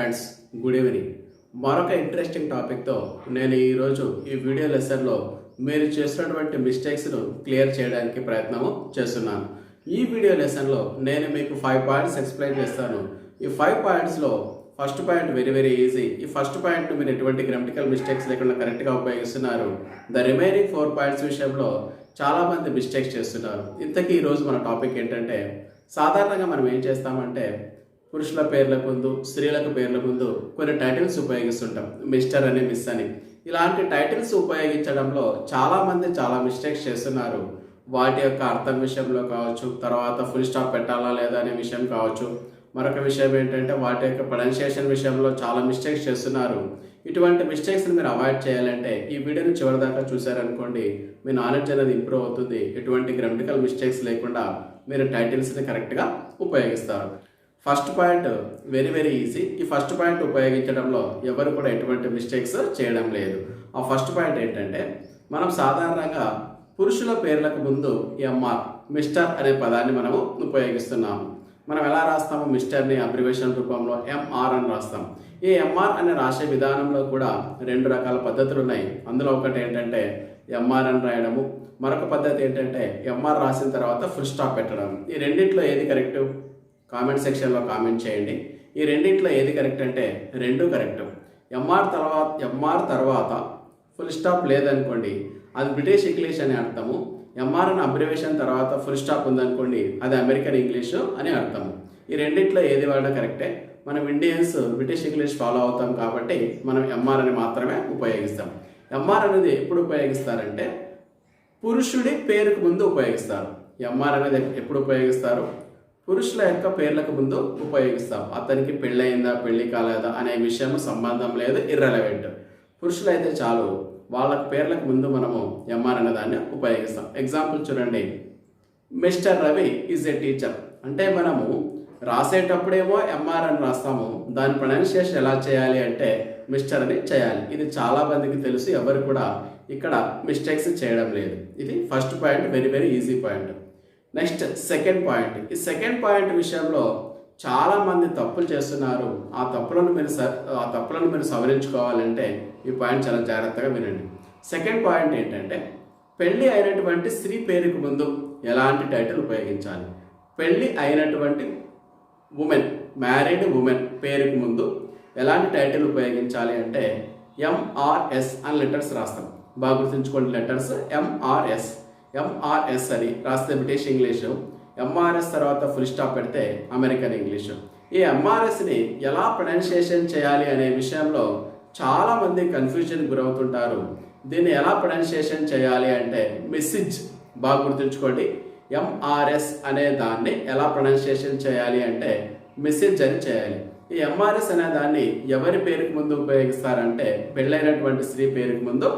Friends, good evening. మరొక interesting టాపిక్తో నేను ఈరోజు ఈ వీడియో లెసన్లో మీరు చేసినటువంటి మిస్టేక్స్ను క్లియర్ చేయడానికి ప్రయత్నము చేస్తున్నాను. ఈ వీడియో లెసన్లో నేను మీకు 5 పాయింట్స్ ఎక్స్ప్లెయిన్ చేస్తాను. ఈ 5 పాయింట్స్లో ఫస్ట్ పాయింట్ వెరీ ఈజీ. ఈ ఫస్ట్ పాయింట్ మీరు ఎటువంటి గ్రామటికల్ మిస్టేక్స్ లేకుండా కరెక్ట్గా ఉపయోగిస్తున్నారు. ద రిమైనింగ్ 4 పాయింట్స్ విషయంలో చాలామంది మిస్టేక్స్ చేస్తున్నారు. ఇంతకీ ఈరోజు మన టాపిక్ ఏంటంటే, సాధారణంగా మనం ఏం చేస్తామంటే పురుషుల పేర్ల ముందు, స్త్రీలకు పేర్ల ముందు కొన్ని టైటిల్స్ ఉపయోగిస్తుంటాం. మిస్టర్ అని, మిస్ అని. ఇలాంటి టైటిల్స్ ఉపయోగించడంలో చాలామంది చాలా మిస్టేక్స్ చేస్తున్నారు. వాటి యొక్క అర్థం విషయంలో కావచ్చు, తర్వాత ఫుల్ స్టాప్ పెట్టాలా లేదా అనే విషయం కావచ్చు. మరొక విషయం ఏంటంటే వాటి యొక్క ప్రొనౌన్సియేషన్ విషయంలో చాలా మిస్టేక్స్ చేస్తున్నారు. ఇటువంటి మిస్టేక్స్ని మీరు అవాయిడ్ చేయాలంటే ఈ వీడియోని చివరిదాకా చూసారనుకోండి, మీ నాలెడ్జ్ అనేది ఇంప్రూవ్ అవుతుంది. ఎటువంటి గ్రామటికల్ మిస్టేక్స్ లేకుండా మీరు టైటిల్స్ని కరెక్ట్గా ఉపయోగిస్తారు. First point very easy. ఈ ఫస్ట్ పాయింట్ ఉపయోగించడంలో ఎవరు కూడా ఎటువంటి మిస్టేక్స్ చేయడం లేదు. ఆ ఫస్ట్ పాయింట్ ఏంటంటే, మనం సాధారణంగా పురుషుల పేర్లకు ముందు ఎంఆర్, మిస్టర్ అనే పదాన్ని మనము ఉపయోగిస్తున్నాము. మనం ఎలా రాస్తాము? మిస్టర్ని అబ్రివేషన్ రూపంలో ఎంఆర్ అని రాస్తాం. ఈ ఎంఆర్ అని రాసే విధానంలో కూడా 2 రకాల పద్ధతులు ఉన్నాయి. అందులో ఒకటి ఏంటంటే ఎంఆర్ అని రాయడము, మరొక పద్ధతి ఏంటంటే ఎంఆర్ రాసిన తర్వాత ఫుల్ స్టాప్ పెట్టడం. ఈ రెండిట్లో ఏది కరెక్ట్? కామెంట్ సెక్షన్లో కామెంట్ చేయండి. ఈ రెండిట్లో ఏది కరెక్ట్ అంటే 2 కరెక్ట్. ఎంఆర్ తర్వాత ఫుల్ స్టాప్ లేదనుకోండి, అది బ్రిటిష్ ఇంగ్లీష్ అని అర్థము. ఎంఆర్ అని అబ్రివేషన్ తర్వాత ఫుల్ స్టాప్ ఉందనుకోండి, అది అమెరికన్ ఇంగ్లీషు అని అర్థము. ఈ రెండిట్లో ఏది వాడినా కరెక్టే. మనం ఇండియన్స్ బ్రిటిష్ ఇంగ్లీష్ ఫాలో అవుతాం కాబట్టి మనం ఎంఆర్ అని మాత్రమే ఉపయోగిస్తాం. ఎంఆర్ అనేది ఎప్పుడు ఉపయోగిస్తారంటే పురుషుడి పేరుకు ముందు ఉపయోగిస్తారు. ఎంఆర్ అనేది ఎప్పుడు ఉపయోగిస్తారు? పురుషుల యొక్క పేర్లకు ముందు ఉపయోగిస్తాం. అతనికి పెళ్ళయిందా, పెళ్లి కాలేదా అనే విషయం సంబంధం లేదు, ఇర్రెలవెంట్. పురుషులైతే చాలు, వాళ్ళ పేర్లకు ముందు మనము ఎంఆర్ అనే దాన్ని ఉపయోగిస్తాం. ఎగ్జాంపుల్ చూడండి, mister Ravi is a teacher అంటే మనము రాసేటప్పుడేమో ఎంఆర్ అని రాస్తాము, దాని ప్రొనౌన్సియేషన్ ఎలా చేయాలి అంటే మిస్టర్ అని చేయాలి. ఇది చాలా మందికి తెలుసు, ఎవరు కూడా ఇక్కడ మిస్టేక్స్ చేయడం లేదు. ఇది first point, very easy point. Next second point. ఈ సెకండ్ పాయింట్ విషయంలో చాలా మంది తప్పులు చేస్తున్నారు. ఆ తప్పులను మీరు సవరించుకోవాలంటే ఈ పాయింట్ చాలా జాగ్రత్తగా వినండి. సెకండ్ పాయింట్ ఏంటంటే, పెళ్లి అయినటువంటి స్త్రీ పేరుకు ముందు ఎలాంటి టైటిల్ ఉపయోగించాలి? పెళ్లి అయినటువంటి ఉమెన్, మ్యారీడ్ ఉమెన్ పేరుకు ముందు ఎలాంటి టైటిల్ ఉపయోగించాలి అంటే ఎంఆర్ఎస్ అని లెటర్స్ రాస్తాం. బాగా గుర్తుంచుకోండి, లెటర్స్ ఎంఆర్ఎస్ అని రాస్తే బ్రిటిష్ ఇంగ్లీషు, ఎంఆర్ఎస్ తర్వాత ఫుల్ స్టాప్ పెడితే అమెరికన్ ఇంగ్లీషు. ఈ ఎంఆర్ఎస్ని ఎలా ప్రొనౌన్సియేషన్ చేయాలి అనే విషయంలో చాలామంది కన్ఫ్యూజన్ గురవుతుంటారు. దీన్ని ఎలా ప్రొనౌన్సియేషన్ చేయాలి అంటే మెసేజ్. బాగా గుర్తుంచుకోండి, ఎంఆర్ఎస్ అనే దాన్ని ఎలా ప్రొనౌన్సియేషన్ చేయాలి అంటే మెసేజ్ అని చేయాలి. ఈ ఎంఆర్ఎస్ అనే దాన్ని ఎవరి పేరుకు ముందు ఉపయోగిస్తారంటే పెళ్ళైనటువంటి స్త్రీ పేరుకు ముందు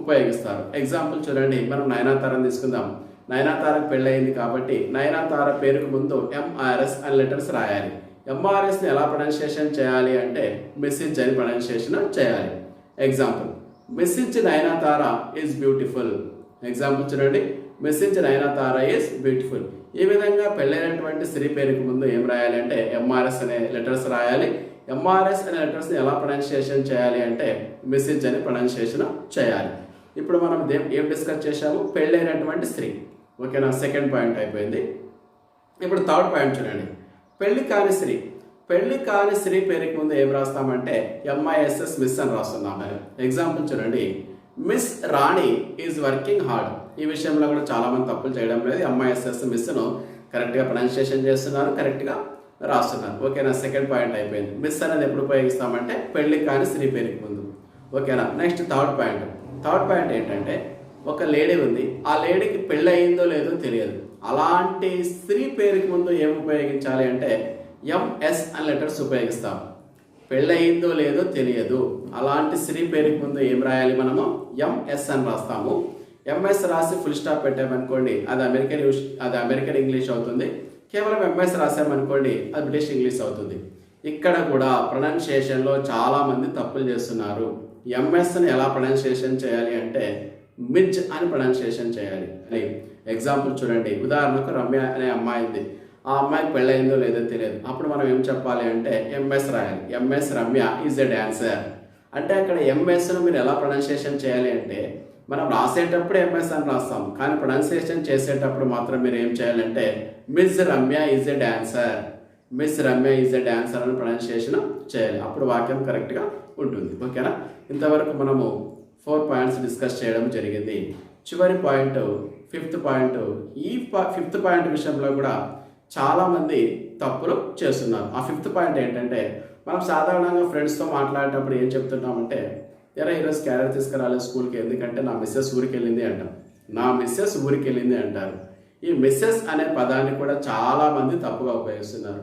ఉపయోగిస్తారు. ఎగ్జాంపుల్ చూడండి, మనం నయనతారని తీసుకుందాం. నయనతారకు పెళ్ళయింది కాబట్టి నయనతార పేరుకు ముందు ఎంఆర్ఎస్ అని లెటర్స్ రాయాలి. ఎంఆర్ఎస్ని ఎలా ప్రొనౌన్సియేషన్ చేయాలి అంటే మెసేజ్ అని ప్రొనౌన్సియేషన్ చేయాలి. Example, message Nayanthara is beautiful. Example చూడండి, మెసేజ్ నయనతార ఈజ్ బ్యూటిఫుల్. ఈ విధంగా పెళ్ళైనటువంటి స్త్రీ పేరుకు ముందు ఏం రాయాలి అంటే ఎంఆర్ఎస్ అనే లెటర్స్ రాయాలి. ఎంఆర్ఎస్ అనే లెటర్స్ని ఎలా ప్రొనౌన్సియేషన్ చేయాలి అంటే మెసేజ్ అని ప్రొనౌన్సియేషన్ చేయాలి. ఇప్పుడు మనం ఏం డిస్కస్ చేశాము? పెళ్ళైనటువంటి స్త్రీ. ఓకేనా, సెకండ్ పాయింట్ అయిపోయింది. ఇప్పుడు థర్డ్ పాయింట్ చూడండి, పెళ్లి కాని స్త్రీ. పెళ్లి కాని స్త్రీ పేరుకి ముందు ఏం రాస్తామంటే ఎంఐఎస్ఎస్, మిస్ అని రాస్తున్నాం. ఎగ్జాంపుల్ చూడండి, miss Rani is working hard. ఈ విషయంలో కూడా చాలామంది తప్పులు చేయడం లేదు. ఎంఐఎస్ఎస్, మిస్ను కరెక్ట్గా ప్రొనౌన్సియేషన్ చేస్తున్నారు, కరెక్ట్గా రాస్తున్నారు. ఓకేనా, సెకండ్ పాయింట్ అయిపోయింది. మిస్ అనేది ఎప్పుడు ఉపయోగిస్తామంటే పెళ్లి కాని స్త్రీ పేరుకి ముందు. ఓకేనా, నెక్స్ట్ థర్డ్ పాయింట్ ఏంటంటే, ఒక లేడీ ఉంది, ఆ లేడీకి పెళ్ళి అయిందో లేదో తెలియదు. అలాంటి స్త్రీ పేరుకి ముందు ఏం ఉపయోగించాలి అంటే ఎంఎస్ అని లెటర్స్ ఉపయోగిస్తాం. పెళ్ళి అయిందో లేదో తెలియదు, అలాంటి స్త్రీ పేరుకి ముందు ఏం రాయాలి? మనము ఎంఎస్ అని రాస్తాము. ఎంఎస్ రాసి ఫుల్ స్టాప్ పెట్టామనుకోండి, అది అమెరికన్ ఇంగ్లీష్ అవుతుంది. కేవలం ఎంఎస్ రాసామనుకోండి, అది బ్రిటిష్ ఇంగ్లీష్ అవుతుంది. ఇక్కడ కూడా ప్రొనౌన్సియేషన్లో చాలామంది తప్పులు చేస్తున్నారు. ఎంఎస్ని ఎలా ప్రొనౌన్సియేషన్ చేయాలి అంటే మిజ్ అని ప్రొనౌన్సియేషన్ చేయాలి. ఎగ్జాంపుల్ చూడండి, ఉదాహరణకు రమ్య అనే అమ్మాయి ఉంది. ఆ అమ్మాయికి పెళ్ళయిందో లేదో తెలియదు. అప్పుడు మనం ఏం చెప్పాలి అంటే ఎంఎస్ రాయాలి. MS Ramya is a dancer. అంటే అక్కడ ఎంఎస్ను మీరు ఎలా ప్రొనౌన్సియేషన్ చేయాలి అంటే మనం రాసేటప్పుడు ఎంఎస్ అని రాస్తాం, కానీ ప్రొనౌన్సియేషన్ చేసేటప్పుడు మాత్రం మీరు ఏం చేయాలంటే miss Ramya is a dancer, miss Ramya is a dancer అని ప్రొనౌన్సియేషన్ చేయాలి. అప్పుడు వాక్యం కరెక్ట్గా ఉంటుంది. ఓకేనా? ఇంతవరకు మనము 4 పాయింట్స్ డిస్కస్ చేయడం జరిగింది. చివరి పాయింట్, 5th పాయింట్. ఈ 5th పాయింట్ విషయంలో కూడా చాలామంది తప్పులు చేస్తున్నారు. ఆ 5th పాయింట్ ఏంటంటే మనం సాధారణంగా ఫ్రెండ్స్తో మాట్లాడేటప్పుడు ఏం చెప్తున్నామంటే ఎరా ఈరోజు క్యారెట్ తీసుకురాలేదు స్కూల్కి, ఎందుకంటే నా మిస్సెస్ ఊరికి వెళ్ళింది అంటాం. నా మిస్సెస్ ఊరికి వెళ్ళింది అంటారు. ఈ మిస్సెస్ అనే పదాన్ని కూడా చాలామంది తప్పుగా ఉపయోగిస్తున్నారు.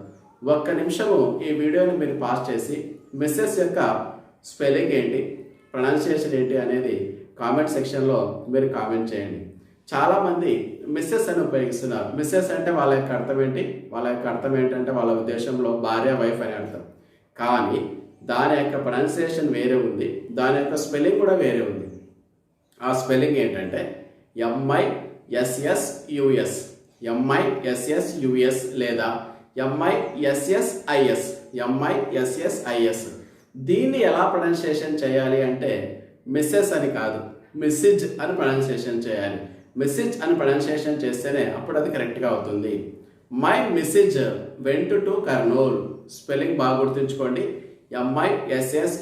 ఒక్క నిమిషము ఈ వీడియోని మీరు పాస్ చేసి మిస్సెస్ యొక్క స్పెల్లింగ్ ఏంటి, ప్రొనౌన్సియేషన్ ఏంటి అనేది కామెంట్ సెక్షన్లో మీరు కామెంట్ చేయండి. చాలామంది మిస్సెస్ అని ఉపయోగిస్తున్నారు. మిస్సెస్ అంటే వాళ్ళ యొక్క అర్థం ఏంటి? వాళ్ళ యొక్క అర్థం ఏంటంటే వాళ్ళ ఉద్దేశంలో భార్య, వైఫ్ అని అర్థం. కానీ దాని యొక్క ప్రొనౌన్సియేషన్ వేరే ఉంది, దాని యొక్క స్పెల్లింగ్ కూడా వేరే ఉంది. ఆ స్పెల్లింగ్ ఏంటంటే MISSUS, MISSUS లేదా MISSIS, MISSIS. దీన్ని ఎలా ప్రొనౌన్సియేషన్ చేయాలి అంటే మిస్సెస్ అని కాదు, మిస్సిజ్ అని ప్రొనౌన్సియేషన్ చేయాలి. మిస్సిజ్ అని ప్రొనౌన్సియేషన్ చేస్తేనే అప్పుడు అది కరెక్ట్గా అవుతుంది. My missus went to Kurnool. Spelling బాగా గుర్తుంచుకోండి. MISSUS,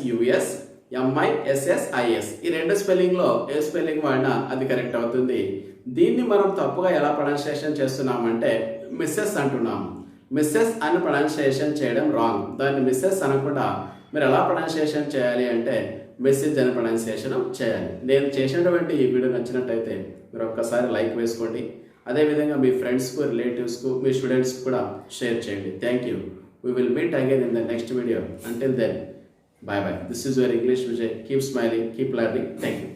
MISSIS. ఈ రెండు స్పెల్లింగ్లో ఏ స్పెల్లింగ్ వాడినా అది కరెక్ట్ అవుతుంది. దీన్ని మనం తప్పుగా ఎలా ప్రొనౌన్సియేషన్ చేస్తున్నామంటే మిస్సెస్ అంటున్నాం. మిస్సెస్ అని ప్రొనౌన్సియేషన్ చేయడం రాంగ్. దాన్ని మిస్సెస్ అనకుండా మీరు ఎలా ప్రొనౌన్సియేషన్ చేయాలి అంటే మెసేజ్ అని ప్రొనౌన్సియేషన్ చేయాలి. నేను చేసినటువంటి ఈ వీడియో నచ్చినట్టయితే మీరు ఒక్కసారి లైక్ వేసుకోండి. అదేవిధంగా మీ ఫ్రెండ్స్కు, రిలేటివ్స్కు, మీ స్టూడెంట్స్కి కూడా షేర్ చేయండి. Thank you. We will meet again in the next video. Until then, bye bye. This is your English Vijay. Keep smiling, keep learning. Thank you.